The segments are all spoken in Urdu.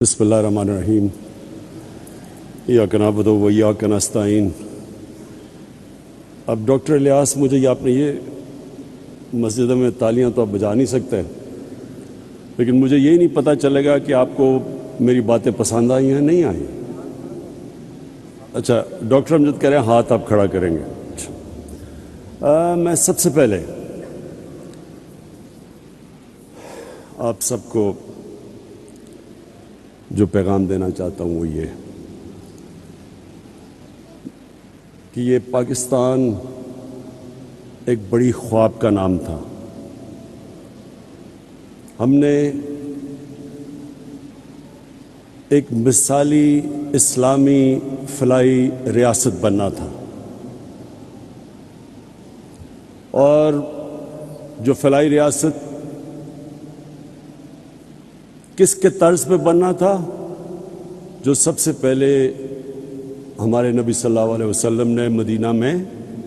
بسم اللہ الرحمن الرحیم ایاک نعبد و ایاک نستعین۔ اب ڈاکٹر الیاس، مجھے یہ آپ نے یہ مسجد میں تالیاں تو آپ بجا نہیں سکتے، لیکن مجھے یہی نہیں پتہ چلے گا کہ آپ کو میری باتیں پسند آئی ہیں نہیں آئیں۔ اچھا، ڈاکٹر امجد کہہ رہے ہیں ہاتھ آپ کھڑا کریں گے۔ میں سب سے پہلے آپ سب کو جو پیغام دینا چاہتا ہوں وہ یہ کہ یہ پاکستان ایک بڑی خواب کا نام تھا۔ ہم نے ایک مثالی اسلامی فلاحی ریاست بننا تھا، اور جو فلاحی ریاست کس کے طرز پہ بننا تھا؟ جو سب سے پہلے ہمارے نبی صلی اللہ علیہ وسلم نے مدینہ میں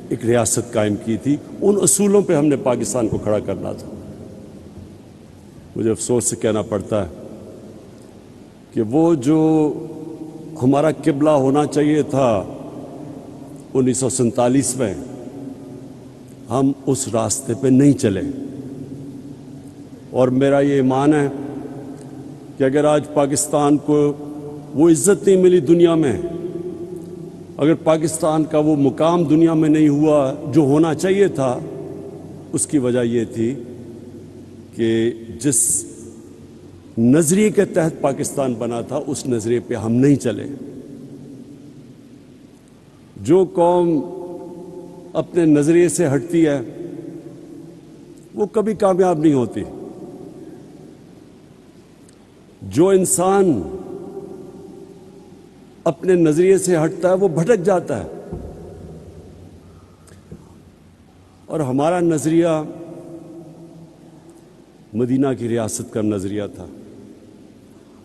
ایک ریاست قائم کی تھی، ان اصولوں پہ ہم نے پاکستان کو کھڑا کرنا تھا۔ مجھے افسوس سے کہنا پڑتا ہے کہ وہ جو ہمارا قبلہ ہونا چاہیے تھا 1947 میں، ہم اس راستے پہ نہیں چلے۔ اور میرا یہ ایمان ہے کہ اگر آج پاکستان کو وہ عزت نہیں ملی دنیا میں، اگر پاکستان کا وہ مقام دنیا میں نہیں ہوا جو ہونا چاہیے تھا، اس کی وجہ یہ تھی کہ جس نظریے کے تحت پاکستان بنا تھا اس نظریے پہ ہم نہیں چلے۔ جو قوم اپنے نظریے سے ہٹتی ہے وہ کبھی کامیاب نہیں ہوتی۔ جو انسان اپنے نظریے سے ہٹتا ہے وہ بھٹک جاتا ہے، اور ہمارا نظریہ مدینہ کی ریاست کا نظریہ تھا۔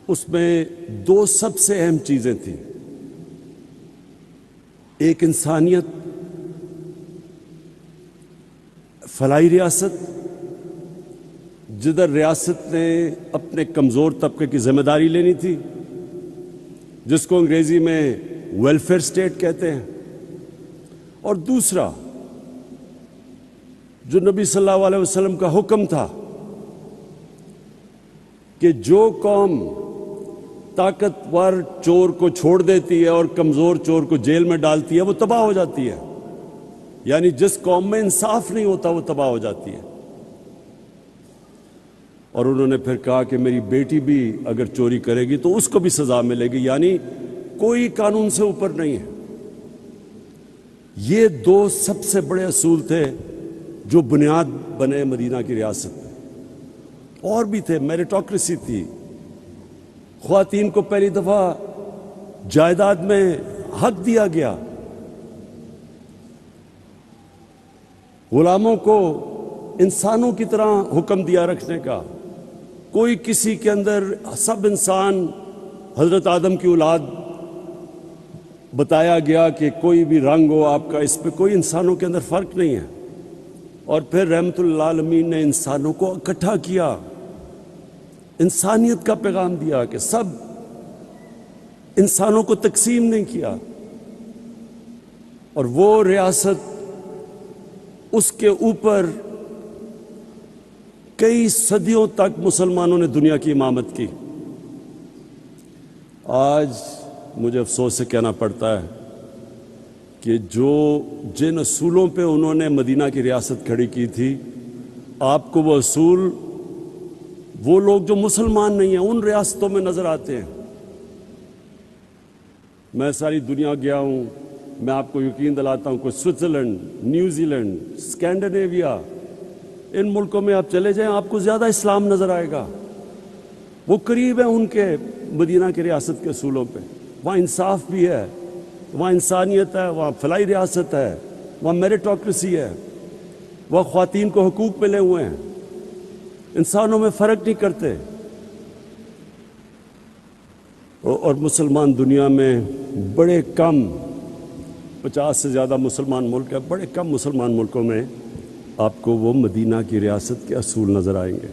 اس میں دو سب سے اہم چیزیں تھیں، ایک انسانیت، فلاحی ریاست جدھر ریاست نے اپنے کمزور طبقے کی ذمہ داری لینی تھی، جس کو انگریزی میں ویلفیئر اسٹیٹ کہتے ہیں، اور دوسرا جو نبی صلی اللہ علیہ وسلم کا حکم تھا کہ جو قوم طاقتور چور کو چھوڑ دیتی ہے اور کمزور چور کو جیل میں ڈالتی ہے وہ تباہ ہو جاتی ہے، یعنی جس قوم میں انصاف نہیں ہوتا وہ تباہ ہو جاتی ہے۔ اور انہوں نے پھر کہا کہ میری بیٹی بھی اگر چوری کرے گی تو اس کو بھی سزا ملے گی، یعنی کوئی قانون سے اوپر نہیں ہے۔ یہ دو سب سے بڑے اصول تھے جو بنیاد بنے مدینہ کی ریاست میں۔ اور بھی تھے، میریٹوکریسی تھی، خواتین کو پہلی دفعہ جائیداد میں حق دیا گیا، غلاموں کو انسانوں کی طرح حکم دیا رکھنے کا، کوئی کسی کے اندر، سب انسان حضرت آدم کی اولاد بتایا گیا کہ کوئی بھی رنگ ہو آپ کا، اس پہ کوئی انسانوں کے اندر فرق نہیں ہے۔ اور پھر رحمت اللہ عالمین نے انسانوں کو اکٹھا کیا، انسانیت کا پیغام دیا کہ سب انسانوں کو تقسیم نہیں کیا، اور وہ ریاست، اس کے اوپر کئی صدیوں تک مسلمانوں نے دنیا کی امامت کی۔ آج مجھے افسوس سے کہنا پڑتا ہے کہ جن اصولوں پہ انہوں نے مدینہ کی ریاست کھڑی کی تھی، آپ کو وہ اصول وہ لوگ جو مسلمان نہیں ہیں ان ریاستوں میں نظر آتے ہیں۔ میں ساری دنیا گیا ہوں، میں آپ کو یقین دلاتا ہوں کہ سوئٹزرلینڈ، نیوزی لینڈ، اسکینڈینیویا، ان ملکوں میں آپ چلے جائیں آپ کو زیادہ اسلام نظر آئے گا، وہ قریب ہیں ان کے مدینہ کی ریاست کے اصولوں پہ۔ وہاں انصاف بھی ہے، وہاں انسانیت ہے، وہاں فلاحی ریاست ہے، وہاں میریٹوکریسی ہے، وہاں خواتین کو حقوق ملے ہوئے ہیں، انسانوں میں فرق نہیں کرتے۔ اور مسلمان دنیا میں بڑے کم، 50 سے زیادہ مسلمان ملک ہیں، بڑے کم مسلمان ملکوں میں آپ کو وہ مدینہ کی ریاست کے اصول نظر آئیں گے۔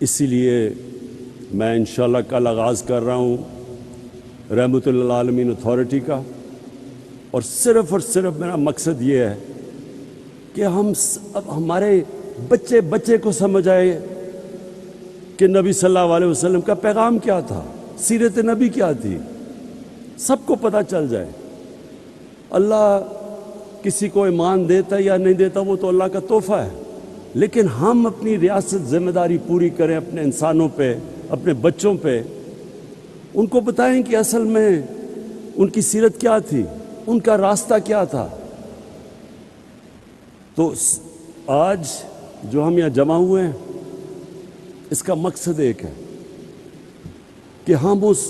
اسی لیے میں انشاءاللہ کل آغاز کر رہا ہوں رحمت للعالمین اتھارٹی کا، اور صرف میرا مقصد یہ ہے کہ اب ہمارے بچے کو سمجھ آئے کہ نبی صلی اللہ علیہ وسلم کا پیغام کیا تھا، سیرت نبی کیا تھی، سب کو پتہ چل جائے۔ اللہ کسی کو ایمان دیتا ہے یا نہیں دیتا وہ تو اللہ کا تحفہ ہے، لیکن ہم اپنی ریاست ذمہ داری پوری کریں اپنے انسانوں پہ، اپنے بچوں پہ، ان کو بتائیں کہ اصل میں ان کی سیرت کیا تھی، ان کا راستہ کیا تھا۔ تو آج جو ہم یہاں جمع ہوئے ہیں اس کا مقصد ایک ہے کہ ہم اس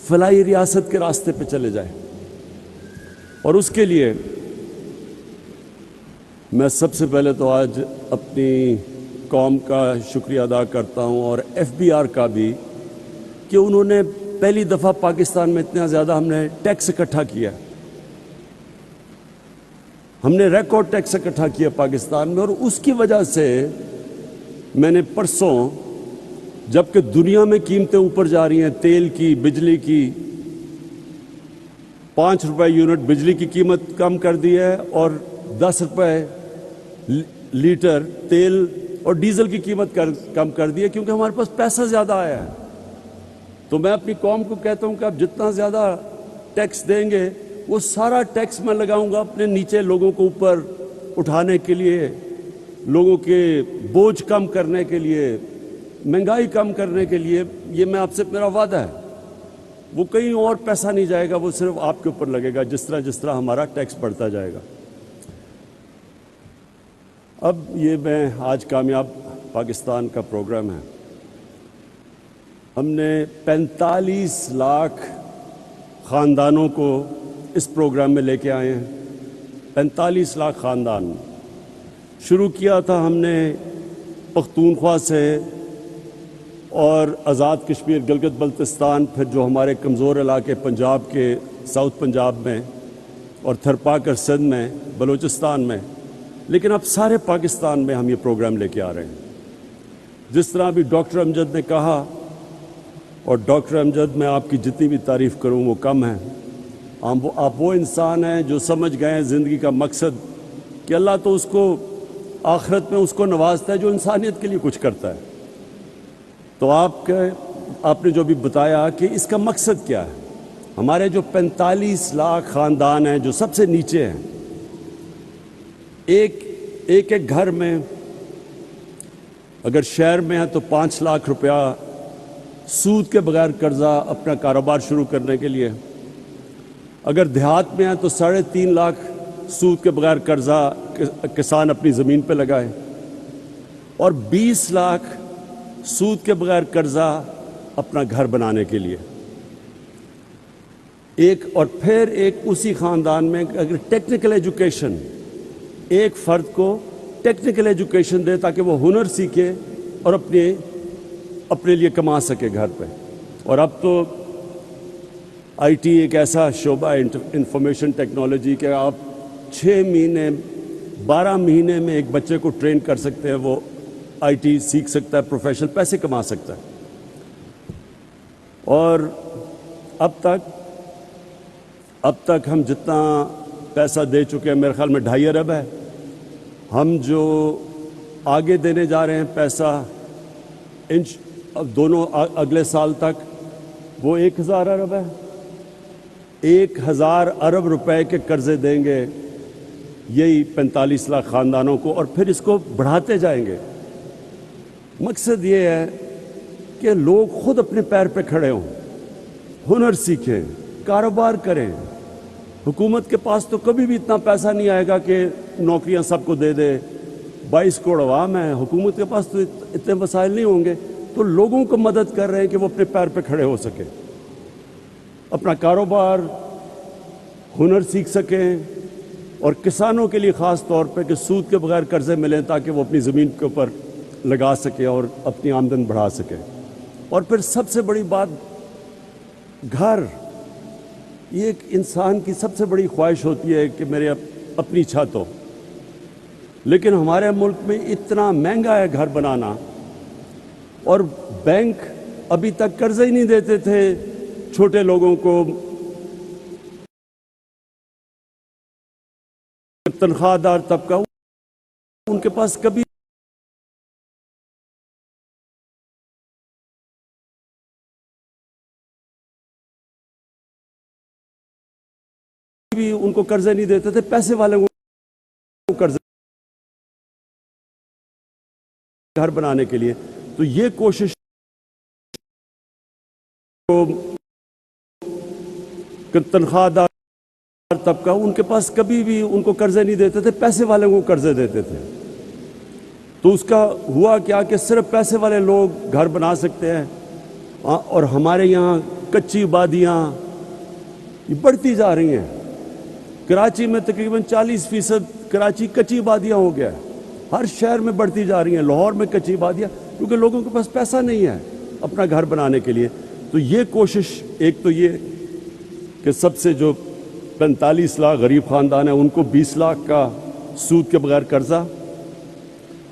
فلاحی ریاست کے راستے پہ چلے جائیں، اور اس کے لیے میں سب سے پہلے تو آج اپنی قوم کا شکریہ ادا کرتا ہوں، اور ایف بی آر کا بھی، کہ انہوں نے پہلی دفعہ پاکستان میں اتنا زیادہ ہم نے ٹیکس اکٹھا کیا، ہم نے ریکارڈ ٹیکس اکٹھا کیا پاکستان میں، اور اس کی وجہ سے میں نے پرسوں، جبکہ دنیا میں قیمتیں اوپر جا رہی ہیں، تیل کی، بجلی کی، 5 روپے یونٹ بجلی کی قیمت کم کر دی ہے، اور 10 روپے لیٹر تیل اور ڈیزل کی قیمت کم کر دی ہے، کیونکہ ہمارے پاس پیسہ زیادہ آیا ہے۔ تو میں اپنی قوم کو کہتا ہوں کہ آپ جتنا زیادہ ٹیکس دیں گے وہ سارا ٹیکس میں لگاؤں گا اپنے نیچے لوگوں کو اوپر اٹھانے کے لیے، لوگوں کے بوجھ کم کرنے کے لیے، مہنگائی کم کرنے کے لیے۔ یہ میں آپ سے میرا وعدہ ہے، وہ کہیں اور پیسہ نہیں جائے گا، وہ صرف آپ کے اوپر لگے گا، جس طرح ہمارا ٹیکس بڑھتا جائے گا۔ اب یہ میں آج کامیاب پاکستان کا پروگرام ہے، ہم نے 45 لاکھ خاندانوں کو اس پروگرام میں لے کے آئے ہیں۔ 45 لاکھ خاندان شروع کیا تھا ہم نے پختونخوا سے، اور آزاد کشمیر، گلگت بلتستان، پھر جو ہمارے کمزور علاقے پنجاب کے، ساؤتھ پنجاب میں، اور تھرپاکر سندھ میں، بلوچستان میں، لیکن اب سارے پاکستان میں ہم یہ پروگرام لے کے آ رہے ہیں۔ جس طرح بھی ڈاکٹر امجد نے کہا، اور ڈاکٹر امجد میں آپ کی جتنی بھی تعریف کروں وہ کم ہے، آپ وہ انسان ہیں جو سمجھ گئے ہیں زندگی کا مقصد، کہ اللہ تو اس کو آخرت میں اس کو نوازتا ہے جو انسانیت کے لیے کچھ کرتا ہے۔ تو آپ نے جو بھی بتایا کہ اس کا مقصد کیا ہے، ہمارے جو 45 لاکھ خاندان ہیں جو سب سے نیچے ہیں، ایک گھر میں اگر شہر میں ہے تو 5 لاکھ روپیہ سود کے بغیر قرضہ اپنا کاروبار شروع کرنے کے لیے، اگر دیہات میں ہے تو 3.5 لاکھ سود کے بغیر قرضہ کسان اپنی زمین پہ لگائے، اور 20 لاکھ سود کے بغیر قرضہ اپنا گھر بنانے کے لیے۔ اور پھر ایک اسی خاندان میں اگر ٹیکنیکل ایجوکیشن، ایک فرد کو ٹیکنیکل ایجوکیشن دے تاکہ وہ ہنر سیکھے اور اپنے لیے کما سکے گھر پہ۔ اور اب تو آئی ٹی ایک ایسا شعبہ ہے، انفارمیشن ٹیکنالوجی، کہ آپ 6 مہینے 12 مہینے میں ایک بچے کو ٹرین کر سکتے ہیں، وہ آئی ٹی سیکھ سکتا ہے، پروفیشنل پیسے کما سکتا ہے۔ اور اب تک ہم جتنا پیسہ دے چکے ہیں، میرے خیال میں 2.5 ارب ہے۔ ہم جو آگے دینے جا رہے ہیں پیسہ دونوں اگلے سال تک، وہ 1000 ارب ہے۔ 1000 ارب روپے کے قرضے دیں گے یہی 45 لاکھ خاندانوں کو، اور پھر اس کو بڑھاتے جائیں گے۔ مقصد یہ ہے کہ لوگ خود اپنے پیر پہ کھڑے ہوں، ہنر سیکھیں، کاروبار کریں۔ حکومت کے پاس تو کبھی بھی اتنا پیسہ نہیں آئے گا کہ نوکریاں سب کو دے دے۔ 22 کروڑ عوام ہے، حکومت کے پاس تو اتنے وسائل نہیں ہوں گے، تو لوگوں کو مدد کر رہے ہیں کہ وہ اپنے پیر پہ کھڑے ہو سکیں، اپنا کاروبار، ہنر سیکھ سکیں، اور کسانوں کے لیے خاص طور پہ کہ سود کے بغیر قرضے ملیں تاکہ وہ اپنی زمین کے اوپر لگا سکیں اور اپنی آمدن بڑھا سکیں۔ اور پھر سب سے بڑی بات، گھر۔ یہ ایک انسان کی سب سے بڑی خواہش ہوتی ہے کہ میرے اپنی چھت ہو، لیکن ہمارے ملک میں اتنا مہنگا ہے گھر بنانا، اور بینک ابھی تک قرضے ہی نہیں دیتے تھے چھوٹے لوگوں کو، تنخواہ دار طبقہ، ان کے پاس کبھی بھی ان کو قرضے نہیں دیتے تھے، پیسے والوں کو قرضے گھر بنانے کے لیے۔ تو یہ کوشش تنخواہ دار طبقہ، ان کے پاس کبھی بھی ان کو قرضے نہیں دیتے تھے، پیسے والوں کو قرضے دیتے تھے۔ تو اس کا ہوا کیا کہ صرف پیسے والے لوگ گھر بنا سکتے ہیں، اور ہمارے یہاں کچی آبادیاں یہ بڑھتی جا رہی ہیں۔ کراچی میں تقریباً 40% کراچی کچی آبادیاں ہو گیا ہے، ہر شہر میں بڑھتی جا رہی ہیں۔ لاہور میں کچی آبادیاں، کیونکہ لوگوں کے پاس پیسہ نہیں ہے اپنا گھر بنانے کے لیے۔ تو یہ کوشش، ایک تو یہ کہ سب سے جو 45 لاکھ غریب خاندان ہیں ان کو 20 لاکھ کا سود کے بغیر قرضہ،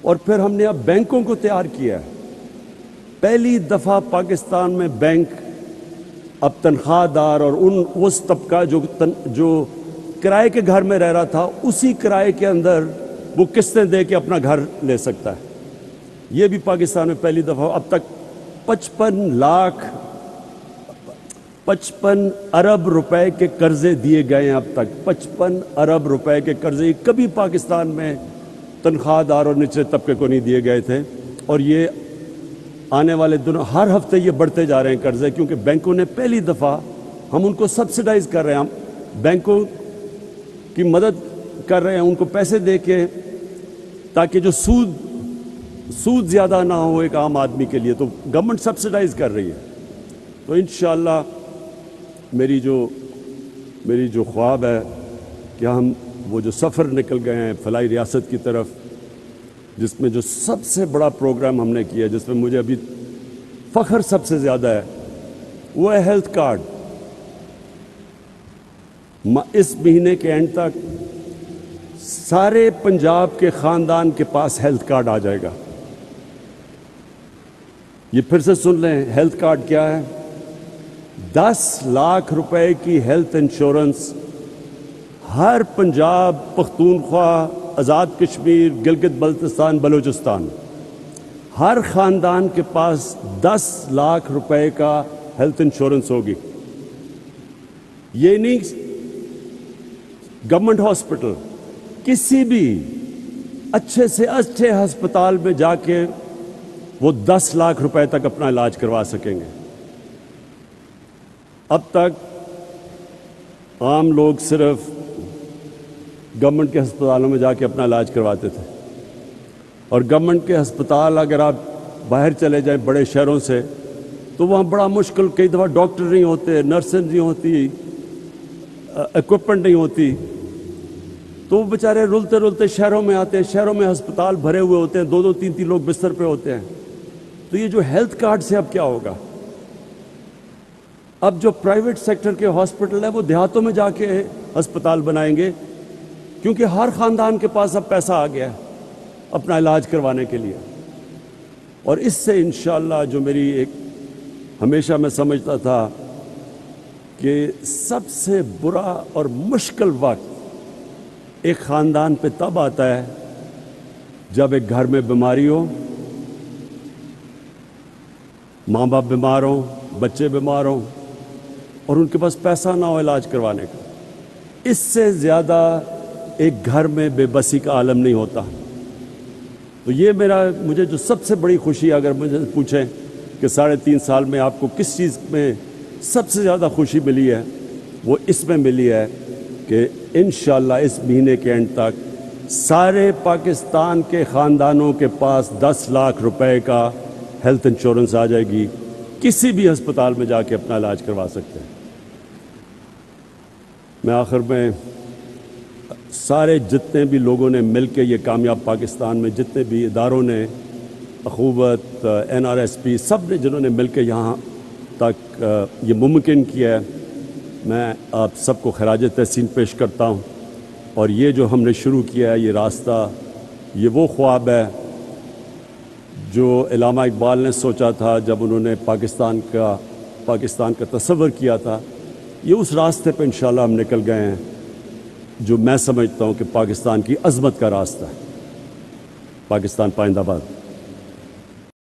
اور پھر ہم نے اب بینکوں کو تیار کیا ہے۔ پہلی دفعہ پاکستان میں بینک اب تنخواہ دار اور اس طبقہ جو کرائے کے گھر میں رہ رہا تھا، اسی کرائے کے اندر وہ قسطیں دے کے اپنا گھر لے سکتا ہے۔ یہ بھی پاکستان میں پہلی دفعہ۔ اب تک 55 ارب روپے کے قرضے دیے گئے ہیں۔ اب تک 55 ارب روپے کے قرضے کبھی پاکستان میں تنخواہ دار اور نچلے طبقے کو نہیں دیے گئے تھے، اور یہ آنے والے دنوں ہر ہفتے یہ بڑھتے جا رہے ہیں قرضے، کیونکہ بینکوں نے پہلی دفعہ، ہم ان کو سبسڈائز کر رہے ہیں، ہم بینکوں کی مدد کر رہے ہیں ان کو پیسے دے کے، تاکہ جو سود زیادہ نہ ہو ایک عام آدمی کے لیے، تو گورنمنٹ سبسڈائز کر رہی ہے۔ تو انشاءاللہ میری جو خواب ہے کہ ہم وہ جو سفر نکل گئے ہیں فلاحی ریاست کی طرف، جس میں جو سب سے بڑا پروگرام ہم نے کیا، جس میں مجھے ابھی فخر سب سے زیادہ ہے، وہ ہے ہیلتھ کارڈ۔ اس مہینے کے اینڈ تک سارے پنجاب کے خاندان کے پاس ہیلتھ کارڈ آ جائے گا۔ یہ پھر سے سن لیں، ہیلتھ کارڈ کیا ہے؟ 10 لاکھ روپے کی ہیلتھ انشورنس ہر پنجاب، پختونخوا، آزاد کشمیر، گلگت بلتستان، بلوچستان، ہر خاندان کے پاس 10 لاکھ روپے کا ہیلتھ انشورنس ہوگی۔ یہ نہیں گورنمنٹ ہاسپٹل، کسی بھی اچھے سے اچھے ہسپتال میں جا کے وہ 10 لاکھ روپے تک اپنا علاج کروا سکیں گے۔ اب تک عام لوگ صرف گورنمنٹ کے ہسپتالوں میں جا کے اپنا علاج کرواتے تھے، اور گورنمنٹ کے ہسپتال اگر آپ باہر چلے جائیں بڑے شہروں سے، تو وہاں بڑا مشکل، کئی دفعہ ڈاکٹر نہیں ہوتے، نرسیں نہیں ہوتی، ایکوپمنٹ نہیں ہوتی، تو وہ بیچارے رلتے رلتے شہروں میں آتے ہیں۔ شہروں میں ہسپتال بھرے ہوئے ہوتے ہیں، 2-2 3-3 لوگ بستر پہ ہوتے ہیں۔ تو یہ جو ہیلتھ کارڈ سے اب کیا ہوگا؟ اب جو پرائیویٹ سیکٹر کے ہاسپٹل ہیں وہ دیہاتوں میں جا کے ہسپتال بنائیں گے، کیونکہ ہر خاندان کے پاس اب پیسہ آ گیا ہے اپنا علاج کروانے کے لیے۔ اور اس سے انشاءاللہ جو میری ایک ہمیشہ میں سمجھتا تھا کہ سب سے برا اور مشکل وقت ایک خاندان پہ تب آتا ہے جب ایک گھر میں بیماری ہو، ماں باپ بیمار ہوں، بچے بیمار ہوں، اور ان کے پاس پیسہ نہ ہو علاج کروانے کا۔ اس سے زیادہ ایک گھر میں بے بسی کا عالم نہیں ہوتا۔ تو یہ مجھے جو سب سے بڑی خوشی، اگر مجھے پوچھیں کہ 3.5 سال میں آپ کو کس چیز میں سب سے زیادہ خوشی ملی ہے، وہ اس میں ملی ہے کہ انشاءاللہ اس مہینے کے اینڈ تک سارے پاکستان کے خاندانوں کے پاس 10 لاکھ روپے کا ہیلتھ انشورنس آ جائے گی، کسی بھی ہسپتال میں جا کے اپنا علاج کروا سکتے ہیں۔ میں آخر میں سارے جتنے بھی لوگوں نے مل کے یہ کامیاب پاکستان میں، جتنے بھی اداروں نے، اخوت، NRSP، سب نے جنہوں نے مل کے یہاں تک یہ ممکن کیا ہے، میں آپ سب کو خراج تحسین پیش کرتا ہوں۔ اور یہ جو ہم نے شروع کیا ہے، یہ راستہ، یہ وہ خواب ہے جو علامہ اقبال نے سوچا تھا جب انہوں نے پاکستان کا تصور کیا تھا، یہ اس راستے پہ انشاءاللہ ہم نکل گئے ہیں جو میں سمجھتا ہوں کہ پاکستان کی عظمت کا راستہ ہے۔ پاکستان پائندہ باد۔